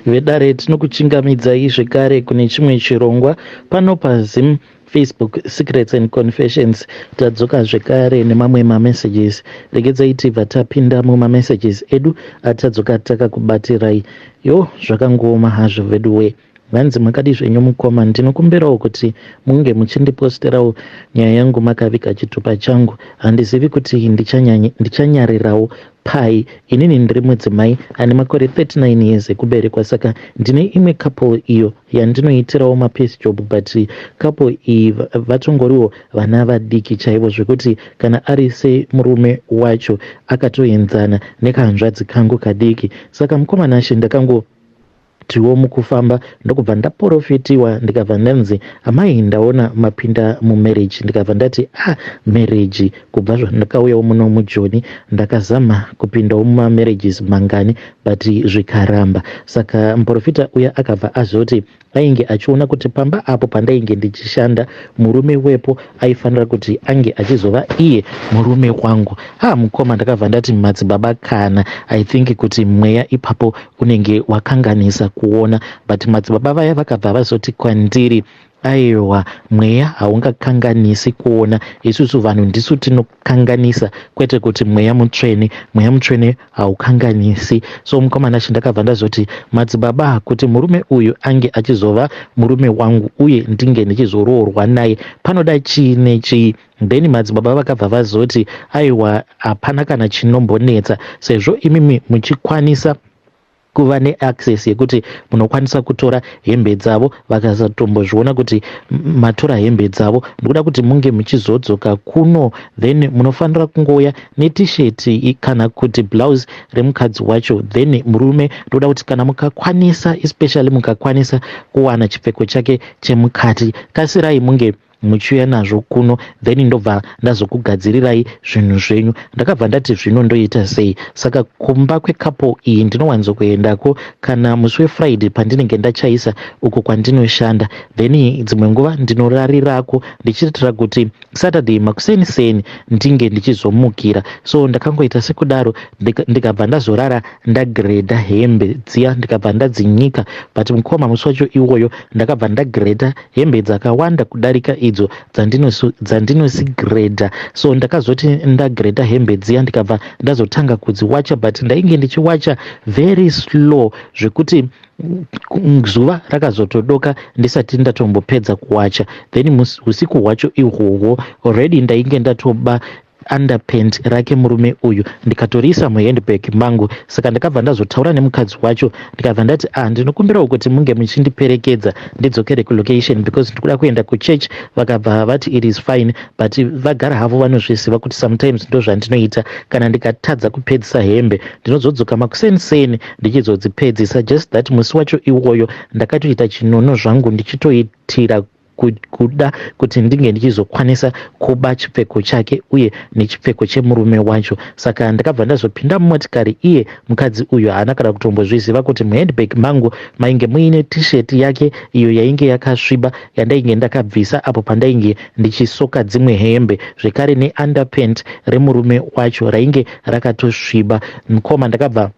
Vedare tinokuchingamidzai zvekare kune chimwe chirongwa pano paZim Facebook Secrets and Confessions. Tadzoka zvekare nemamwe mamessages. Regedzai tibva tapinda mumamessages edu atadzoka takakubatirai. Yo zvakangoma hazvo veduwe. Vanzi makadi zvenyu mukoma, ndinokumbirawo kuti munge muchindiposterawo nyaya yangu makavika chitupa changu. Handizivi kuti ndichanyarirawo pai. Inini ndiri mudzimai ane makore 39 years ekuberekwa, saka ndine imwe couple iyo yandinoitirawo mapace job, but couple iyi vatongoriwo vana vadiki chaivo zvekuti kana ari semurume wacho akatoenzana nekahanzvadzi kangu kadiki. Saka mukomana she tiwo mukufamba ndokubva ndaprofitiwa ndikabva ndanzi amai ndaona mapinda mumarriage, ndikabva ndati marriage. Kubva zvandakauyawo muno mujoni ndakazama kupindawo mumamarriages mangani but zvikaramba. Saka muprofita uya akabva azoti ainge achiona kuti pamba apo pandainge ndichishanda murume wepo aifanira kuti ange achizova iye murume wangu. Mukoma ndakabva ndati madzibaba kana I think kuti mweya ipapo unenge wakanganisa kuona, but madzibaba vaya vakabva vazoti kwandiri aiwa mweya haungakanganisi kuona, isusu vanhu ndisu tinokanganisa, kwete kuti mweya mutsvene haukanganisi. So mukomana ndakabva ndazoti madzibaba kuti murume uyu ange achizova murume wangu uye ndinge ndichizoroorwa naye panoda chii nechii. Then madzibaba vakabva vazoti aiwa hapana kana chinombonetsa, sezvo imimi muchikwanisa kuva neaccess yekuti munokwanisa kutora hembe dzavo vakasatombozviona kuti matora hembe dzavo, ndikuda kuti munge muchizodzoka kuno, then munofanira kungoya netisheti kana kuti blouse remukadzi wacho. Then murume ndoda kuti kana mukakwanisa, especially mukakwanisa kuwana chipfeko chake chemukati, kasirai munge muchiuya nazvo kuno, then ndobva ndazokugadzirirai zvinhu zvenyu. Ndakabva ndati zvino ndoita sei. Saka kumba kwekapo iyi ndinowanzokuendako kana musi weFriday pandinenge ndachaisa uko kwandinoshanda, then dzimwe nguva ndinorarirako ndichiitira kuti Saturday makuseni ndinge ndichizomukira. So ndakangoita sekudaro ndikabva ndazorara ndagredha hembe dziya ndikabva ndadzinyika, but mukoma musi wacho iwoyo ndakabva ndagredha hembe dzakawanda kudarika idzo dzandinosigredha. So ndakazoti ndagredha hembe dziya ndikabva ndazotanga kudziwacha, but ndainge ndichiwacha very slow zvekuti zuva rakazotodoka ndisati ndatombopedza kuwacha. Then usiku hwacho ihwohwo already ndainge ndatoba underpant rake murume uyu ndikatorisa muhandbag mangu. Saka ndakabva ndazotaura nemukadzi wacho ndikabva ndati ndinokumbirawo kuti munge muchindiperekedza ndidzokere kulocation because ndikuda kuenda kuchurch. Vakabva vati it is fine, but vagara havo vanozviziva kuti sometimes ndo zvandinoita kana ndikatadza kupedzisa hembe ndinozodzoka makuseni ndichizodzipedzisa. Just that musi wacho iwoyo ndakatoita chinono zvangu ndichitoitira kuda kuti ndinge ndichizokwanisa kuba chipfeko chake uye nechipfeko chemurume wacho. Saka ndakabva ndazopinda mumotikari, iye mukadzi uyu haana kana kutombozviziva kuti muhandbag mangu mainge muine tisheti yake iyo yainge yakasviba yandainge ndakabvisa apo pandainge ndichisoka dzimwe hembe, zvekare neunderpant remurume wacho rainge rakatosviba. Mukoma ndakabva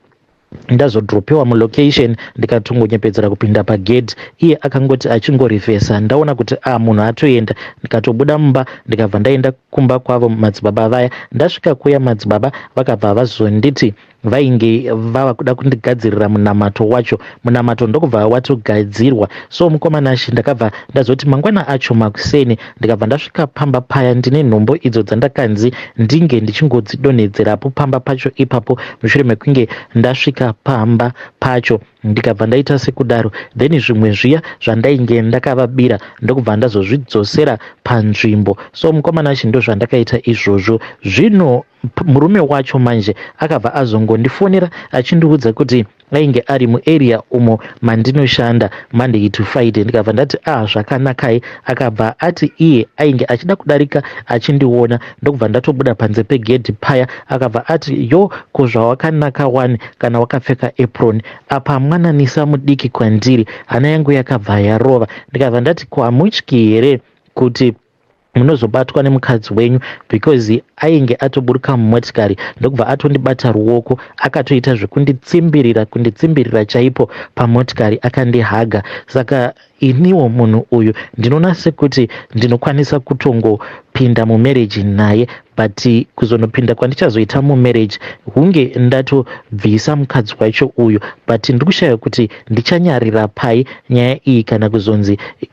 ndazodropewa mulocation ndikatongonyepedzera kupinda pagedhi, iye akangoti achingorivhesa ndaona kuti munhu atoenda, ndikatobuda mumba ndikabva ndaenda kumba kwavo madzibaba vaya. Ndasvika kuya madzibaba vakabva vazonditi vainge vava kuda kundigadzirira munamato wacho. Munamato ndokubva watogadzirwa. So mukomana ndakabva ndazoti mangwana acho makuseni ndikabva ndasvika pamba paya ndine nhombo idzo dzandakanzi ndinge ndichingodzidonhedzerapo pamba pacho ipapo. Mushure mekunge ndasvika pamba pacho ndikabva ndaita sekudaro, then zvimwe zviya zvandainge ndakavabira ndokubva ndazozvidzosera panzvimbo. So mukomana ndo zvandakaita izvozvo. Zvino murume wacho manje akabva azongondifonera achindiudza kuti ainge ari muarea umo mandinoshanda Monday to Friday. Ndikabva ndati zvakanakai. Akabva ati iye ainge achida kudarika achindiona, ndokubva ndatobuda panze pegedhi paya. Akabva ati ko zvawakanaka wani kana wakapfeka apron apa mwananisa mudiki kwandiri, hana yangu yakabva yarova. Ndikabva ndati ko hamutyi here kuti munozobatwa nemukadzi wenyu because ainge atoburuka mumotikari ndokubva atondibata ruoko akatoita kunditsimbirira chaipo pamotikari akandihaga. Saka iniwo munhu uyu ndinoona sekuti ndinokwanisa kutongopinda mumarriage naye, but kuzonopinda kwandichazoita mumarriage hunge ndatobvisa mukadzi wacho uyu, but ndiri kushaya kuti ndichanyarira pai nyaya iyi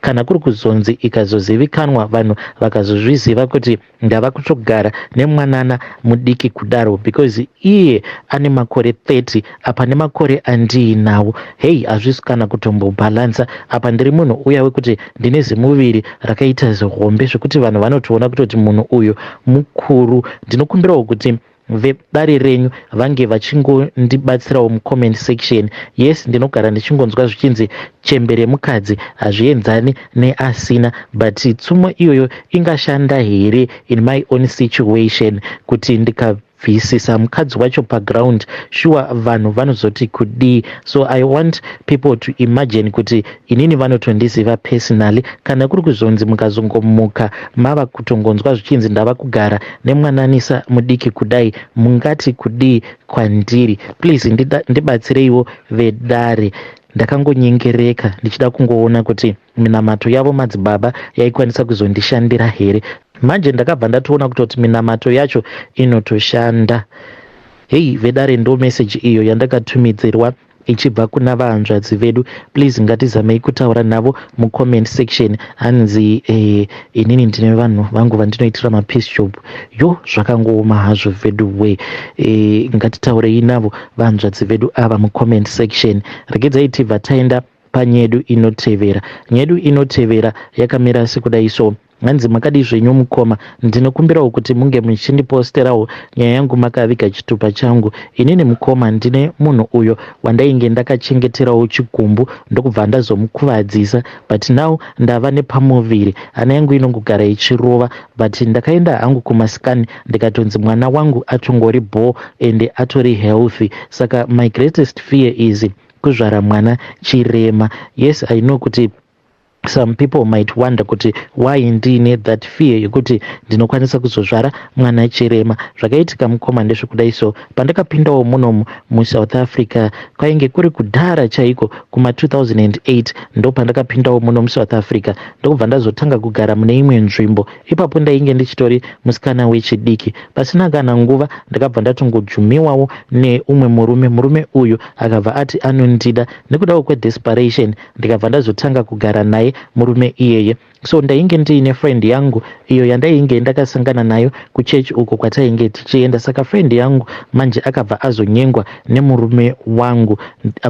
kana kuri kuzonzi ikazozivikanwa vanhu vakazozviziva kuti ndava kutogara nemwanana mudiki kudaro, because iye ane makore 30 apa nemakore andiinawo. Hei, hazvisi kana kutombobhalansa apa. Ndiri munhu uya wekuti ndine zimuviri rakaita zihombe zvekuti vanhu vanotoona kutoti munhu uyu mukuru. Ndinokumbirawo kuti vedare renyu vange vachingondibatsirawo mucomment section. Yes, ndinogara ndichingonzwa zvichinzi chembere mukadzi hazvienzani neasina, but tsumo iyoyo ingashanda here in my own situation kuti ndikabvisisa mukadzi wacho paground, sure vanhu vanozoti kudii. So I want people to imagine kuti inini vanotondiziva personally, kana kuri kuzonzi mukazongomuka mava kutongonzwa zvichinzi ndava kugara nemwananisa mudiki kudai, mungati kudii kwandiri? Please ndibatsireiwo vedare. Ndakangonyengereka ndichida kungoona kuti minamato yavo madzibaba yaikwanisa kuzondishandira here. Manje ndakabva ndatoona kutoti minamato yacho inotoshanda. Hei vedare, ndo message iyo yandakatumidzirwa ichibva kuna vahanzvadzi vedu. Please ngatizamei kutaura navo mucomment section. Hanzi inini ndine vanhu vangu vandinoitira mapeace job. Yo, zvakangooma hazvo vedu we. Ngatitaurei navo vahanzvadzi vedu ava mucomment section. Regedzai tibva taenda panyedu inotevera. Nyedu inotevera yakamira sekudai so. Hanzi makadi zvenyu mukoma, ndinokumbirawo kuti munge muchindiposterawo nyaya yangu makaviga chitupa changu. Inini mukoma ndine munhu uyo wandainge ndakachengeterawo chigumbu ndokubva ndazomukuvadzisa, but now ndava nepamuviri. Hana yangu inongogara ichirova, but ndakaenda hangu kumasikani ndikatonzi mwana wangu atongori bho ende atori healthy. Saka my greatest fear is kuzvara mwana chirema. Yes, I know kuti some people might wonder kuti why ndine that fear yekuti ndinokwanisa kuzozvara mwana chirema. Zvakaitika mukoma ndezvekudai so. Pandakapindawo muno muSouth Africa kwainge kuri kudhara chaiko kuma 2008 ndo pandakapindawo muno muSouth Africa ndokubva ndazotanga kugara mune imwe nzvimbo. Ipapo ndainge ndichitori musikana wechidiki, pasina kana nguva ndakabva ndatongojumiwawo neumwe murume uyu akabva ati anondida. Nekudawo kwedesperation ndikabva ndazotanga kugara naye murume iyeye. So ndainge ndiine friend yangu iyo yandainge ndakasangana nayo kuchechi uko kwatainge tichienda. Saka friend yangu manje akabva azonyengwa nemurume wangu,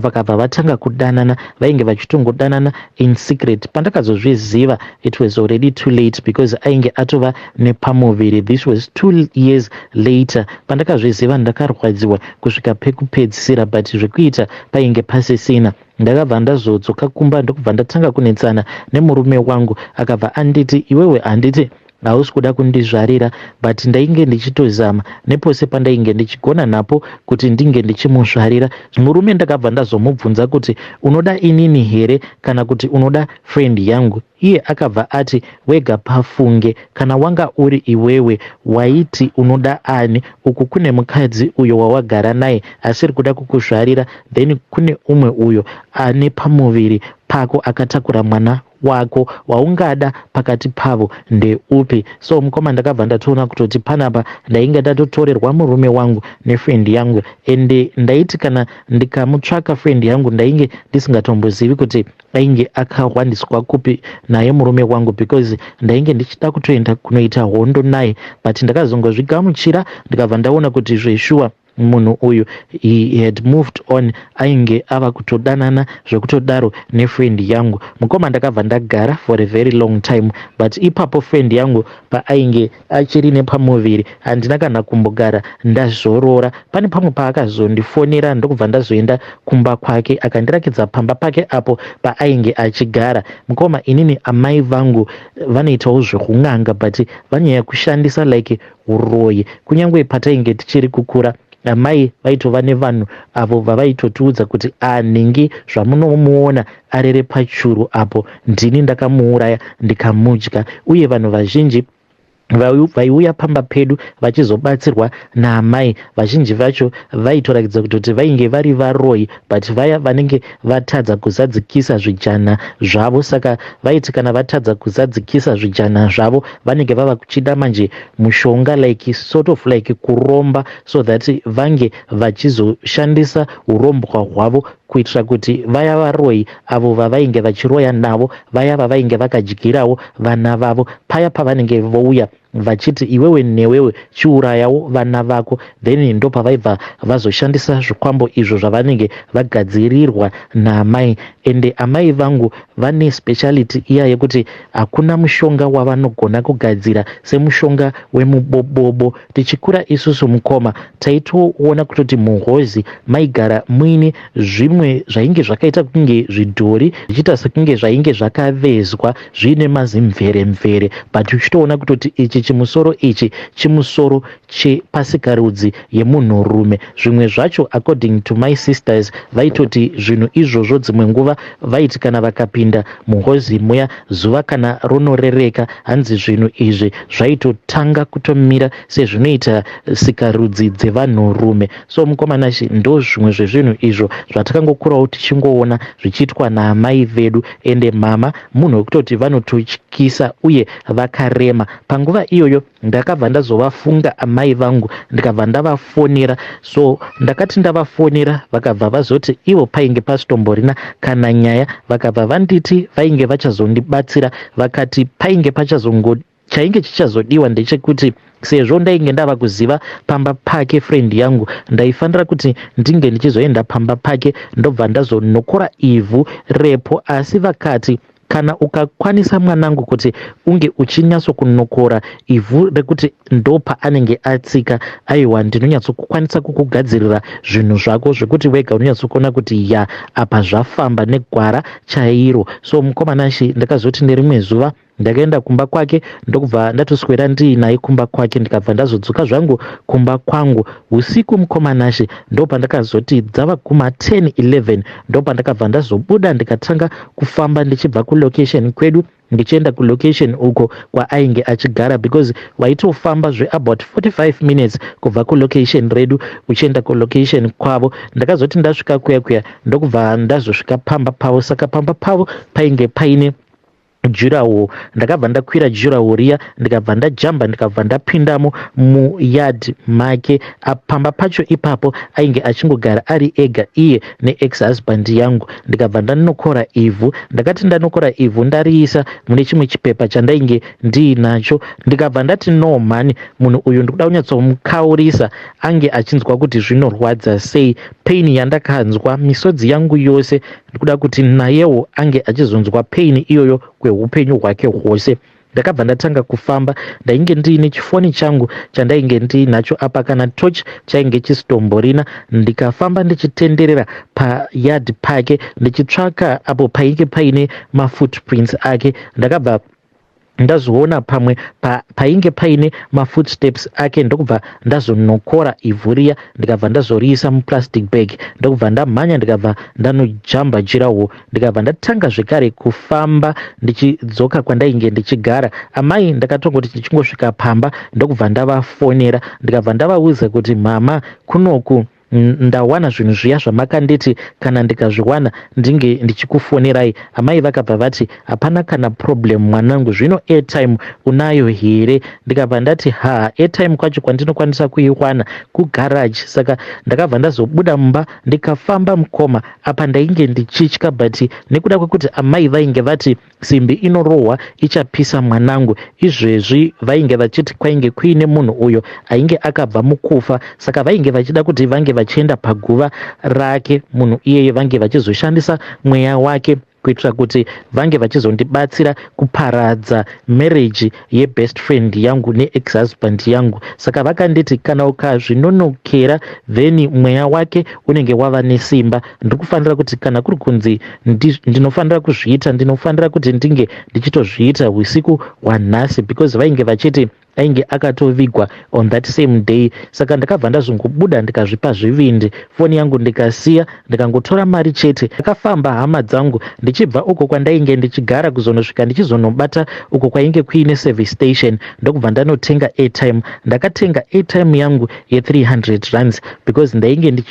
vakabva vatanga kudanana. Vainge vachitongodanana in secret. Pandakazozviziva it was already too late because ainge atova nepamuviri. This was 2 years later. Pandakazviziva ndakarwadziwa kusvika pekupedzisira, but zvekuita painge pasisina. Ndakabva ndazodzoka kumba ndokubva ndatanga kunetsana nemurume wangu. Akabva anditi iwewe handiti hausi kuda kundizvarira, but ndainge ndichitozama nepose pandainge ndichigona napo kuti ndinge ndichimuzvarira. Murume ndakabva ndazomubvunza kuti unoda inini here kana kuti unoda friend yangu. Iye akabva ati wega pafunge, kana wanga uri iwewe waiti unoda ani, uku kune mukadzi uyo wawagara naye asiri kuda kukuzvarira, then kune umwe uyo ane pamuviri pako akatakura mwana wako, waungada pakati pavo ndeupi? So mukoma ndakabva ndatoona kutoti panapa ndainge ndatotorerwa murume wangu nefriend yangu, ende ndaiti kana ndikamutsvaka friend yangu ndainge ndisingatombozivi kuti ainge akawandiswa kupi naye murume wangu, because ndainge ndichida kutoenda kunoita hondo naye, but ndakazongozvigamuchira ndikabva ndaona kuti zveshuwa munhu uyu he had moved on, ainge ava kutodanana zvekutodaro nefriend yangu. Mukoma ndakabva ndagara for a very long time, but ipapo friend yangu paainge achiri nepamuviri handina kana kumbogara ndazorora. Pane pamwe paakazondifonera ndokubva ndazoenda kumba kwake akandirakidza pamba pake apo paainge achigara. Mukoma inini amai vangu vanoitawo zvekun'anga, but vanyanya kushandisa like uroyi. Kunyange patainge tichiri kukura amai vaitova nevanhu avo vavaitotiudza kuti ningi zvamunomuona arere pachuru apo ndini ndakamuuraya ndikamudya. Uye vanhu vazhinji vaiuya pamba pedu vachizobatsirwa naamai. Vazhinji vacho vaitoratidza kuti vainge vari varoi, but vaya vanenge vatadza kuzadzikisa zvijana zvavo. Saka vaiti kana vatadza kuzadzikisa zvijana zvavo vanenge vava kuchida manje mushonga like sort of like kuromba, so that vange vachizoshandisa urombwa hwavo kuitira kuti vaya varoi avo vavainge vachiroya navo, vaya vavainge vakadyirawo vana vavo, paya pavanenge vouya vachiti iwewe newewe chiurayawo vana vako, then ndo pavaibva vazoshandisa zvikwambo izvo zvavanenge vagadzirirwa naamai. Ende amai vangu vane speciality iya yekuti hakuna mushonga wavanogona kugadzira semushonga wemubobobo. Tichikura isusu mukoma taitoona kutoti muhozi maigara muine zvimwe zvainge zvakaita kunge zvidhori zvichiita sekunge zvainge zvakavezwa zviine mazimvere-mvere, but uchitoona kutoti ichi chimusoro ichi chimusoro chepasikarudzi yemunhurume. Zvimwe zvacho according to my sisters vaitoti zvinhu izvozvo dzimwe nguva vaiti kana vakapinda muhozi muya zuva kana runorereka, hanzi zvinhu izvi zvaitotanga kutomira sezvinoita sikarudzi dzevanhurume. So mukomanashi ndo zvimwe zvezvinhu izvo zvatakangokurawo tichingoona zvichiitwa naamai vedu. Ende mama munhu wekutoti vanototyisa uye vakarema. Panguva iyoyo ndakabva ndazovafunga amai vangu ndikabva ndavafonera. So ndakati ndavafonera vakabva vazoti ivo painge pasitomborina kana nyaya, vakabva vanditi vainge vachazondibatsira. Vakati painge chainge chichazodiwa ndechekuti sezvo ndainge ndava kuziva pamba pake friend yangu, ndaifanira kuti ndinge ndichizoenda pamba pake ndobva ndazonokora ivhu repo. Asi vakati kana ukakwanisa mwanangu kuti unge uchinyatsokunokora ivhu rekuti ndo paanenge atsika, aiwa ndinonyatsokukwanisa kukugadzirira zvinhu zvako zvekuti wega unonyatsokuona kuti ya apa zvafamba negwara chairo. So mukomanashi ndakazoti nerimwe zuva ndakaenda kumba kwake ndokubva ndatoswera ndiinaye kumba kwake, ndikabva ndazodzoka zvangu kumba kwangu usiku. Mukomanashi ndo pandakazoti dzava kuma 10-11 ndo pandakabva ndazobuda ndikatanga kufamba ndichibva kulocation kwedu ndichienda kulocation uko kwaainge achigara, because waitofamba about 45 minutes kubva kulocation redu uchienda kulocation kwavo. Ndakazoti ndasvika kuya ndokubva ndazosvika pamba pavo. Saka pamba pavo painge paine jurawo. Ndakabva ndakwira jurawo riya ndikabva ndajamba ndikabva ndapindamo muyard make. Pamba pacho ipapo ainge achingogara ari ega iye neex-husband yangu. Ndikabva ndanokora ivhu. Ndakati ndanokora ivhu ndariisa mune chimwe chipepa chandainge ndiinacho. Ndikabva ndati no mani, munhu uyu ndikuda kunyatsomukaurisa ange achinzwa kuti zvinorwadza sei. Pain yandakanzwa misodzi yangu yose ndikuda kuti nayewo ange achizonzwa pain iyoyo kweupenyu hwake hwose. Ndakabva ndatanga kufamba. Ndainge ndiine chifoni changu chandainge ndiinacho apa kana torch chainge chisitomborina. Ndikafamba ndichitenderera payard pake ndichitsvaka apo painge paine mafootprints ake. Ndakabva ndazoona pamwe painge paine mafootsteps ake ndokubva ndazonokora ivhu riya ndikabva ndazoriisa muplastic bag ndokubva ndamhanya ndikabva ndanojamba jirawo. Ndikabva ndatanga zvekare kufamba ndichidzoka kwandainge ndichigara. Amai ndakatongoti tichingosvika pamba ndokubva ndavafonera ndikabva ndavaudza kuti mama kunoku ndawana zvinhu zviya zvamakanditi kana ndikazviwana ndinge ndichikufonerai. Amai vakabva vati hapana kana problem mwanangu, zvino airtime unayo here? Ndikabva ndati airtime kwacho kwandinokwanisa kuiwana kugarage. Saka ndakabva ndazobuda mumba ndikafamba mukoma. Apa ndainge ndichitya, but nekuda kwekuti amai vainge vati simbi inorohwa ichapisa mwanangu, izvezvi vainge vachiti kwainge kuine munhu uyo ainge akabva mukufa. Saka vainge vachida kuti vange vachienda paguva rake munhu iyeye, vange vachizoshandisa mweya wake kuitira kuti vange vachizondibatsira kuparadza marriage yebest friend yangu neex-husband yangu. Saka vakanditi kana ukazvinonokera then mweya wake unenge wava nesimba. Ndikufanira kuti kana kuri kunzi ndinofanira kuzviita, ndinofanira kuti ndinge ndichitozviita usiku hwanhasi, because vainge vachiti ainge akatovigwa on that same day. Saka ndakabva ndazongobuda ndikazvipa zvivindi, foni yangu ndikasiya, ndikangotora mari chete. Ndakafamba hama dzangu ndichibva uko kwandainge ndichigara kuzonosvika ndichizonobata uko kwainge kuine service station, ndokubva ndanotenga airtime. Ndakatenga airtime yangu ye300 rands because ndainge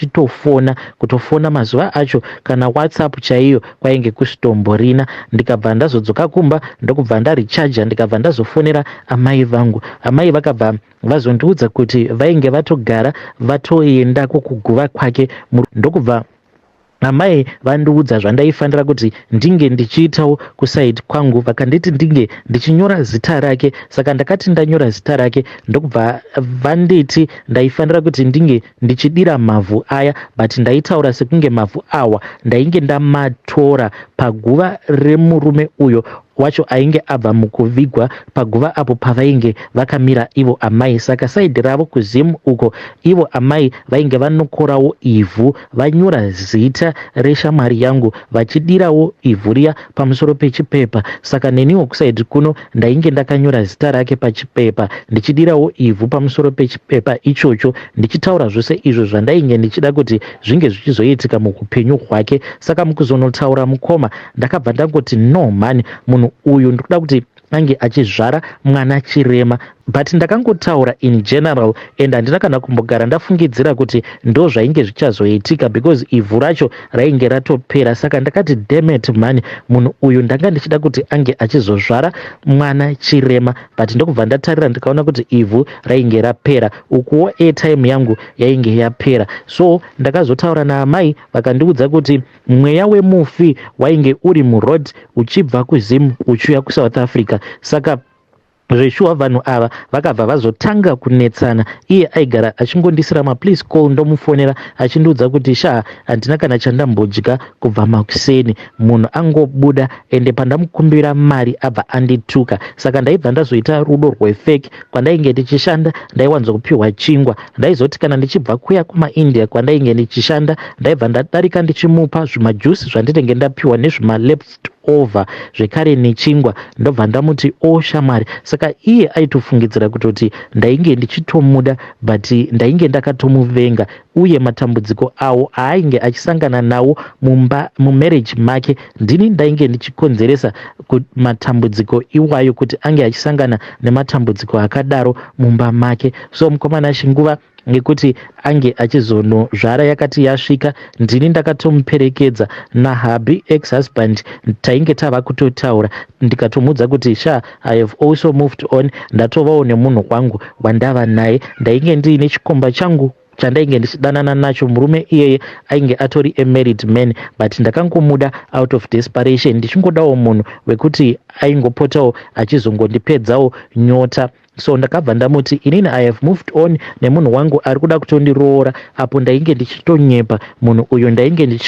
kutofona mazuva acho kana WhatsApp chaiyo kwainge kusitomborina. Ndikabva ndazodzoka kumba ndokubva ndarecharge, ndikabva ndazofonera amai vangu. Amai vakabva vazondiudza kuti vainge vatogara vatoenda kuguva kwake, ndokubva amai vandiudza zvandaifanira kuti ndinge ndichiitawo kusaidi kwangu. Vakanditi ndinge ndichinyora zita rake, saka ndakati ndanyora zita rake ndokubva vanditi ndaifanira kuti ndinge ndichidira mavhu aya, but ndaitaura sekunge mavhu awa ndainge ndamatora paguva remurume uyo wacho ainge abva mukuvigwa, paguva apo pavainge vakamira ivo amai. Saka saidi ravo kuzimu uko, ivo amai vainge vanokorawo ivhu, vanyora zita reshamwari yangu vachidirawo ivhu riya pamusoro pechipepa. Saka neniwo kusaidi kuno ndainge ndakanyora zita rake pachipepa, ndichidirawo ivhu pamusoro pechipepa ichocho, ndichitaura zvose izvo zvandainge ndichida kuti zvinge zvichizoitika muupenyu hwake. Saka mukuzonotaura mukoma ndakabva ndangoti no man, munhu uyu ndikuda kuti ange achizvara mwana chirema. But ndakangotaura in general and handina kana kumbogara ndafungidzira kuti ndo zvainge zvichazoitika because ivhu racho rainge ratopera. Saka ndakati demet man, munhu uyu ndanga ndichida kuti ange achizozvara mwana chirema, but ndokubva ndatarira ndikaona kuti ivhu rainge rapera, ukuwo airtime yangu yainge yapera. So ndakazotaura naamai vakandiudza kuti mweya wemufi wainge uri muroad uchibva kuZim uchiuya kuSouth Africa. Saka zveshuwa vanhu ava vakabva vazotanga kunetsana. Iye aigara achingondisira mapolice call, ndomufonera achindiudza kuti handina kana chandambodya kubva makuseni, munhu angobuda ende pandamukumbira mari abva andituka. Saka ndaibva ndazoita rudo rwefake. Kwandainge ndichishanda ndaiwanzokupiwa chingwa, ndaizoti kana ndichibva kuya kumaIndia kwandainge ndichishanda ndaibva ndadarika ndichimupa zvimajusi zvandinenge ndapiwa nezvimaleftover zvekare nechingwa, ndobva ndamuti shamwari. Saka iye aitofungidzira kutoti ndainge ndichitomuda, but ndainge ndakatomuvenga, uye matambudziko awo ainge achisangana nawo mumarriage make ndini ndainge ndichikonzeresa matambudziko iwayo kuti ange achisangana nematambudziko akadaro mumba make. So mukomana Shinguva ngekuti ange achizonozvara yakati yasvika, ndini ndakatomuperekedza nahabi ex-husband. Tainge tava kutotaura ndikatomudza kuti I have also moved on, ndatovawo nemunhu wangu wandava naye. Ndainge ndiine chikomba changu chandainge ndichidanana nacho. Murume iyeye ainge atori a married man, but ndakangomuda out of desperation, ndichingodawo munhu wekuti aingopotawo achizongondipedzawo nyota. So ndakabva ndamuti inini I have moved on nemunhu wangu ari kuda kutondiroora. Apo ndainge ndichitonyepa, munhu uyo ndainge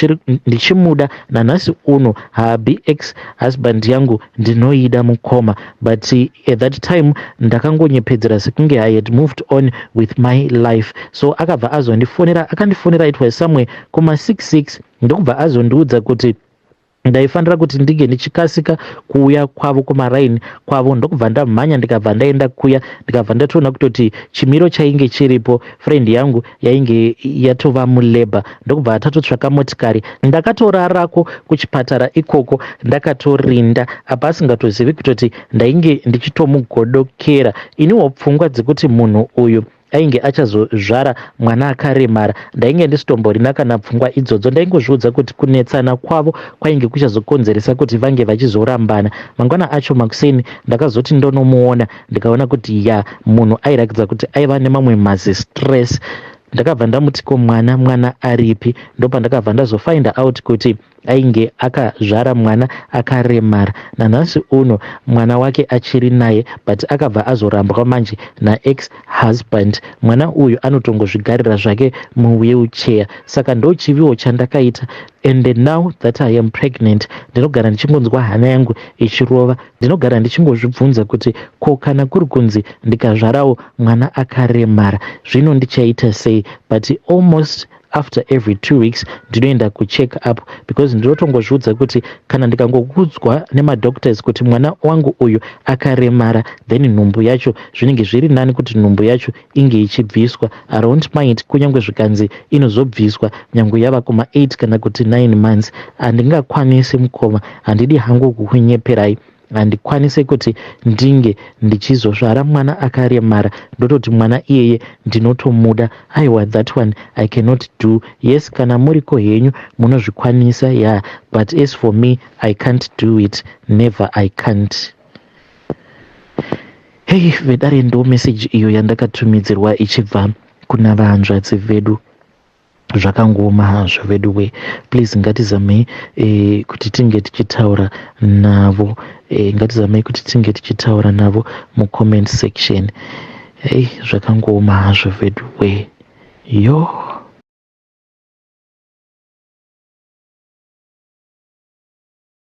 ndichimuda nanhasi uno habi ex-husband yangu ndinoida mukoma, but at that time ndakangonyepedzera sekunge I had moved on with my life. So akabva azondifonera, akandifonera it was somewhere kuma 6 ndokubva azondiudza kuti ndaifanira kuti ndinge ndichikasika kuuya kwavo kumaraini kwavo. Ndokubva ndamhanya ndikabva ndaenda kuya, ndikabva ndatoona kutoti chimiro chainge chiripo friend yangu yainge yatova mulabor, ndokubva tatotsvaka motikari. Ndakatorarako kuchipatara ikoko ndakatorinda, apa asingatozivi kutoti ndainge ndichitomugodokera. Iniwo pfungwa dzekuti munhu uyu ainge achazozvara mwana akaremara, ndainge ndisitomborina kana pfungwa idzodzo. Ndaingozviudza kuti kunetsana kwavo kwainge kuchazokonzeresa kuti vange vachizorambana. Mangwana acho makuseni ndakazoti ndonomuona ndikaona kuti munhu airakidza kuti aiva nemamwe mazistress. Ndakabva ndamuti ko mwana aripi, ndopa ndakabva ndazofind out kuti ainge akazvara mwana akaremara. Nanhasi uno mwana wake achiri naye, but akabva azorambwa manje naex-husband. Mwana uyu anotongozvigarira zvake muwheelchair. Saka ndo chiviwo chandakaita, and now that I am pregnant ndinogara ndichingonzwa hana yangu ichirova. Ndinogara ndichingozvibvunza kuti ko kana kuri kunzi ndikazvarawo mwana akaremara zvino ndichaita sei? But almost after every 2 weeks ndinoenda kucheck up, because ndinotongozviudza kuti kana ndikangokudzwa nemadoctors kuti mwana wangu uyu akaremara, then nhumbu yacho zvinenge zviri nani kuti nhumbu yacho inge ichibviswa. I don't mind kunyange zvikanzi inozobviswa nyange yava kuma 8 kana kuti 9 months. Handingakwanisi mukoma, handidi hangu kukunyeperai, handikwanise kuti ndinge ndichizozvara mwana akaremara ndototi mwana iyeye ndinotomuda. Aiwa, that one I cannot do. Yes, kana muriko henyu munozvikwanisa, yeah, but as for me I can't do it, never, I can't. Hey vedare, ndo message iyo yandakatumidzirwa ichibva kuna vahanzvadzi vedu. Zvakangoma hazvo vedu we, please ngatizamei kuti tinge tichitaura navo, ngatizamei kuti tinge tichitaura navo mucomment section. Hey, zvakangoma hazvo vedu we, yo.